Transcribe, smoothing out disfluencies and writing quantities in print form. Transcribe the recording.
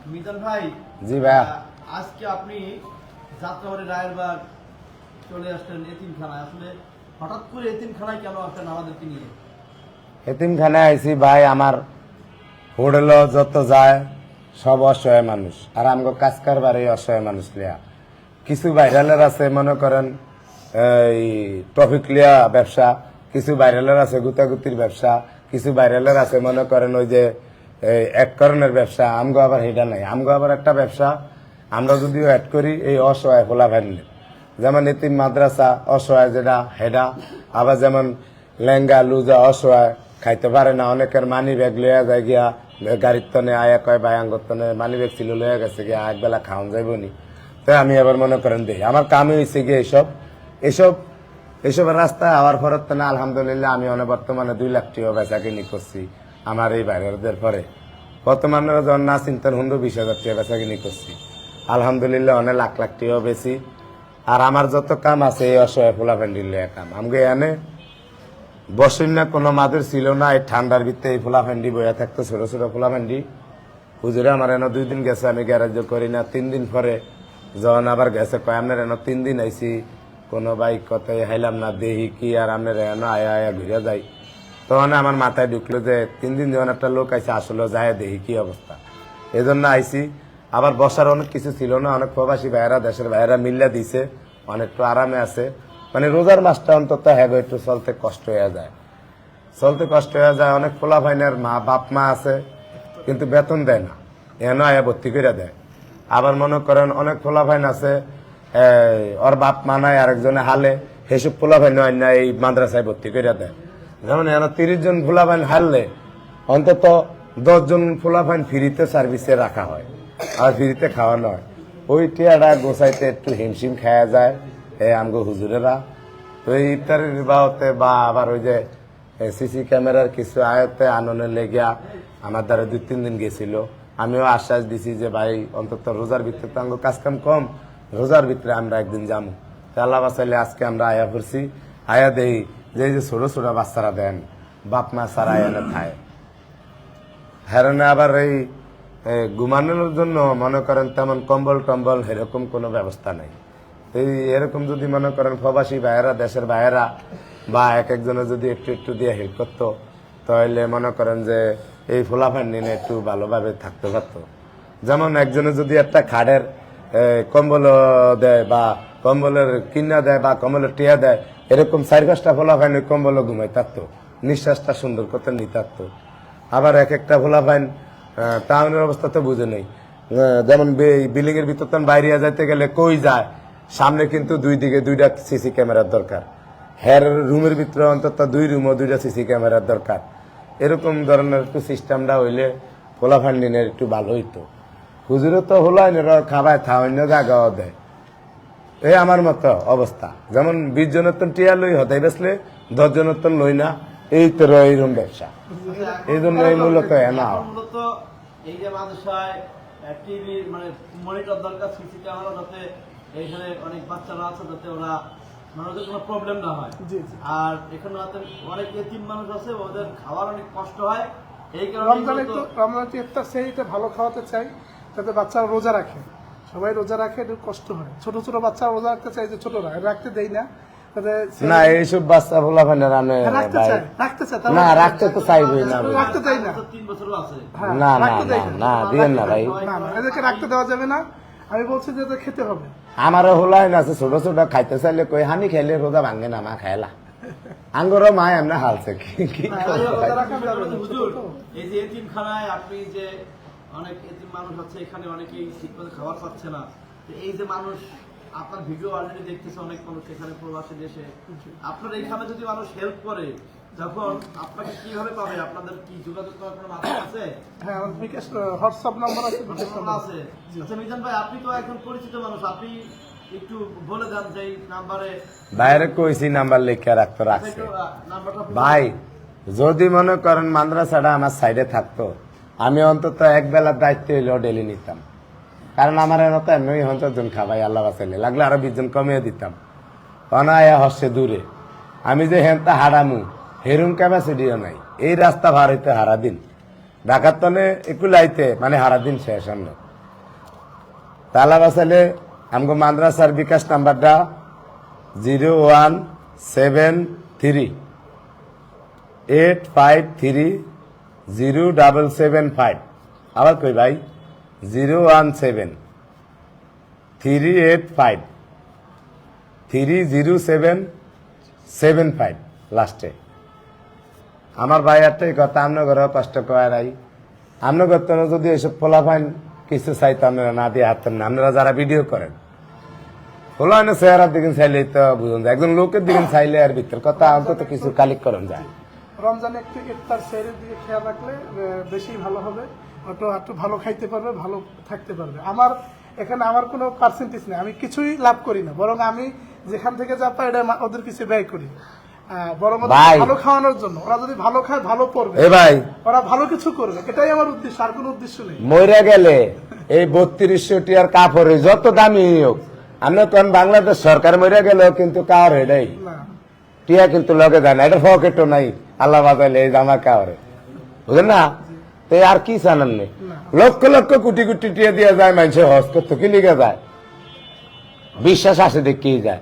মিজান ভাই, জি ভাইয়া। আজকে আপনি যাত্রাবাড়ি রায়েরবাগ চলে আসলেন এতিমখানায়। আসলে হঠাৎ করে এতিমখানায় কেন আসলেন আমাদেরকে নিয়ে? এতিমখানায় আইছি ভাই, আমার হোটেল যত যায় সব অসহায় মানুষ, আর আমগো কাজ কারবারে অসহায় মানুষ লিয়া। কিছু ভাইরালের আছে মনে করেন এই ট্রফিক লিয়া ব্যবসা, কিছু ভাইরালের আছে গুতাগুতির ব্যবসা, কিছু ভাইরালের আছে মনে করেন ওই যে এক করণের ব্যবসা। আমগো আবার হেডা নাই, আমগো আবার একটা ব্যবসা আমরা যদিও অ্যাড করি এই অসহায় খোলা ভাইলে, যেমন এতিম মাদ্রাসা অসহায় যেটা হেডা, আবার যেমন লেঙ্গা লুজা অসহায় খাইতে পারে না, অনেকের মানি ব্যাগ লইয়া যায় গিয়া গাড়ির তনে আয়া কয় বায়াঙ্গর তনে মানি ব্যাগ ছিল লইয়া গেছে গিয়া একবেলা খাওয়ান যাইবনি। তাই আমি আবার মনে করেন দেই আমার কামই হয়েছে গিয়ে এইসব রাস্তায় আওয়ার ফরত না আলহামদুলিল্লাহ আমি অনেক বর্তমানে 2 লাখ টাকা বেচা কিনি করছি আমার এই বাইরের পরে। বর্তমানে যখন না চিন্তার 20,000 টাকা বেচা কিনি করছি আলহামদুলিল্লাহ, অনেক লাখ লাখ টাকা বেশি। আর আমার যত কাম আছে এই অসহায় ফোলা ফ্যান্ডির কাম আমাকে এনে বসেন না, কোনো মাদের ছিল না। এই ঠান্ডার ভিতরে এই ফোলা ফ্যান্ডি বইয়া থাকতো, ছোট ছোট ফোলা ফ্যান্ডি। হুজুরে আমার এনে 2 দিন গেছে, আমি গ্যারেজ করি না। 3 দিন পরে যখন আবার গেছে কয় আপনার এনে 3 দিন আইসি, কোনো বাইক কথাই হাইলাম না, দেহি কি আর আপনার এনে আয়া আয়া ঘুরে যাই। তখন আমার মাথায় ঢুকলো যে 3 দিন যখন একটা লোক আইসে আসলে যায় দেহি কি অবস্থা, এই জন্য আইসি। আবার বসার অনেক কিছু ছিল না, অনেক প্রবাসী ভাইয়েরা দেশের ভাইয়েরা মিল্লা দিছে, অনেকটা আরামে আছে। মানে রোজার মাসটা অন্তত হ্যাঁ একটু চলতে কষ্ট হয়ে যায়, অনেক পোলা ভাইনের বাপ মা আছে কিন্তু বেতন দেয় না, এনে আয়া ভর্তি করে দেয়। আবার মনে করেন অনেক পোলা ভাইন আছে ওর বাপ মা নাই, আরেকজনে হালে, সেসব পোলা ভাইন হয় না এই মাদ্রাসায় ভর্তি করে দেয়। যেমন এনে 30 জন পোলা ভাইন হারলে অন্তত 10 জন পোলা ভাইন ফ্রিতে সার্ভিসে রাখা হয় আর ফ্রিতে খাওয়ানো হয়। ওই টিয়াটা গোছাইতে একটু হিমশিম খাওয়া যায় আমগো হুজুরেরা। তো এই ইফতারের বাহতে বা আবার ওই যে সিসি ক্যামেরার কিছু আয়তে আননে লেগিয়া আমার দ্বারা 2-3 দিন গেছিল। আমিও আশ্বাস দিছি যে ভাই অন্তত রোজার ভিতরে তো আঙ্গো কাজ কাম কম, রোজার ভিতরে আমরা একদিন যাবো। আল্লাহ বাঁচাইলে আজকে আমরা আয়া পড়ছি, আয়া দেই যে ছোট ছোট বাচ্চারা দেন বাপ মা সারা এনে খায়। হেরনে আবার এই ঘুমানোর জন্য মনে করেন তেমন কম্বল টম্বল এরকম কোনো ব্যবস্থা নাই। এই এরকম যদি মনে করেন প্রবাসী ভাইয়েরা দেশের ভাইয়েরা বা এক একজনে যদি একটু একটু দিয়ে হেল্প করতো তাহলে মনে করেন যে এই ফোলাফান নিয়ে একটু ভালোভাবে থাকতে পারতো। যেমন একজনে যদি একটা খাড়ের কম্বল দেয় বা কম্বলের কিনা দেয় বা কম্বলের টিয়া দেয়, এরকম 4-5টা ফোলাফান ওই কম্বল ঘুমাই থাকতো, নিঃশ্বাসটা সুন্দর করতে নিতে থাকতো। আবার এক একটা ফোলাফান টাউনের অবস্থা তো বুঝে নেই, যেমন বিল্ডিং এর ভিতর বাইরে যাইতে গেলে কই যায়, সামনে কিন্তু 2 দিকে 2টা সিসি ক্যামেরার দরকার। হের রুমের ভিতরে অন্তত 2 রুম ও 2টা সিসি ক্যামেরার দরকার। এরকম ধরনের একটু সিস্টেমটা হইলে ফোলা ফান্ডিনের একটু ভালো হইতো। হুজুরে তো হলো খাবায় অন্য জায়গাও দেয়। এই আমার মতো অবস্থা, যেমন 20 জনের তো টিয়া লই হতাই বেসলে 10 জনের তো লই না, এই তো এইরকম ব্যবসা। এই জন্য এই মূলত না এই যে মাদ্রাসায় টিভি মানে মনিটর দরকার, সিসি ক্যামেরা, যাতে এইখানে অনেক বাচ্চারা আছে যাতে ওরা মানুষের কোনো প্রবলেম না হয়। আর এখানে অনেক এতিম মানুষ আছে, ওদের খাওয়ার অনেক কষ্ট হয়। এই কারণে রমজান ইফতার সেইটা ভালো খাওয়াতে চাই যাতে বাচ্চারা রোজা রাখে, সবাই রোজা রাখে, একটু কষ্ট হয়। ছোট ছোট বাচ্চা রোজা রাখতে চাই, যে ছোটরা রাখতে দেই না না, এইসব বাচ্চা ফোলা ফানে রানে না রাখতে তো চাইবই না, রাখতে চাই না। 3 বছরও আছে না না না দিয়েন না ভাই, এদেরকে রাখতে দেওয়া যাবে না। আমি বলছি যে খেতে হবে। আমারও হোলাই না আছে, ছোট ছোট খাইতে চাইলে কই হানি খাইলে রোজা ভাঙে না, মা খাইলা আঙ্গরও মা এমনি হালছে কি এই যে এতিমখানায় আপনি যে অনেক এতিম মানুষ আছে, এখানে অনেকেই ঠিক মতো খাবার পাচ্ছে না। এই যে মানুষ আপনার ভিডিও অলরেডি দেখতেছে অনেক মানুষ এখানে প্রবাসী দেশে, আপনার এইখানে যদি মানুষ হেল্প করে তখন আপনাকে কিভাবে পাবে? আপনাদের কি যোগাযোগ করার কোনো মাধ্যম আছে? হ্যাঁ, আমার বিকাশ হোয়াটসঅ্যাপ নাম্বার আছে। আচ্ছা মিজান ভাই, আপনি তো একজন পরিচিত মানুষ, আপনি একটু বলে দেন যে এই নাম্বারে বাইরে কইছি নাম্বার লিখে রাখতে রাখছে ভাই। যদি মনে করেন মাদ্রাসাটা আমার সাইডে থাকতো, আমি অন্তত এক বেলার দায়িত্ব হইলেও ডেলি নিতাম। কারণ আমার মতো এমনি 100 জন খাবাই আল্লাহ বাঁচাইলে, লাগলে আরো 20 জন কমিয়ে দিতাম। অনায়া হচ্ছে দূরে, আমি যে হেনটা হারামু হেরুম ক্যাপাসিটিও নাই। এই রাস্তা ভার হইতে হারা দিন ঢাকার তনে একটু লাইতে মানে হারা দিন শেষ। আমরা তালা বাসালে আমগো মাদ্রাসার বিকাশ নাম্বারটা 01738530775। আবার কই ভাই 01738530775 লাস্টে। আমার ভাই একটাই কথা, আপনার ঘরেও কষ্ট করে নাই, আপনার করতেন যদি এসব ফলাফাইন কিছু চাইতো আপনারা না দিয়ে হাঁটতেন না। আপনারা যারা ভিডিও করেন ফলাফাইনের চেহারার দিকে চাইলেই তো বুঝুন যায়, একজন লোকের দিকে চাইলে আর ভিতর কথা অন্তত কিছু কালেক্ট করেন যায়। রমজানে একটু ইফতার সেহরির দিকে খেয়াল রাখলে বেশি ভালো হবে, একটু ভালো খাইতে পারবে, ভালো থাকতে পারবে। আমার এখানে আমার কোনো পার্সেন্টেজ নেই, আমি কিছুই লাভ করি না, বরং আমি যেখান থেকে যা পাই এটা ওদের কিছু ব্যয় করি, বরং ওদের ভাই। ভালো খাওয়ানোর জন্য। ওরা যদি ভালো খায়, ভালো পড়বে, এ ভাই ওরা ভালো কিছু করবে, এটাই আমার উদ্দেশ্য, আর কোনো উদ্দেশ্য নেই। মরে গেলে এই 3200 টিয়ার কাপড়ে যত দামি হোক, আমরা তখন বাংলাদেশ সরকার মরে গেলেও কিন্তু কার এটাই না, টিয়া কিন্তু লগে যায় না, এটা পকেটও নাই, আল্লাহ বাজাইলে এই জামা কাওরে, বুঝলেন না? তো আর কি জানান নেই, লক্ষ লক্ষ কোটি কোটি টিয়া দিয়ে যায় মানুষের হজ করতে, কি লিখে যায়, বিশ্বাস আসে দেখেই যায়।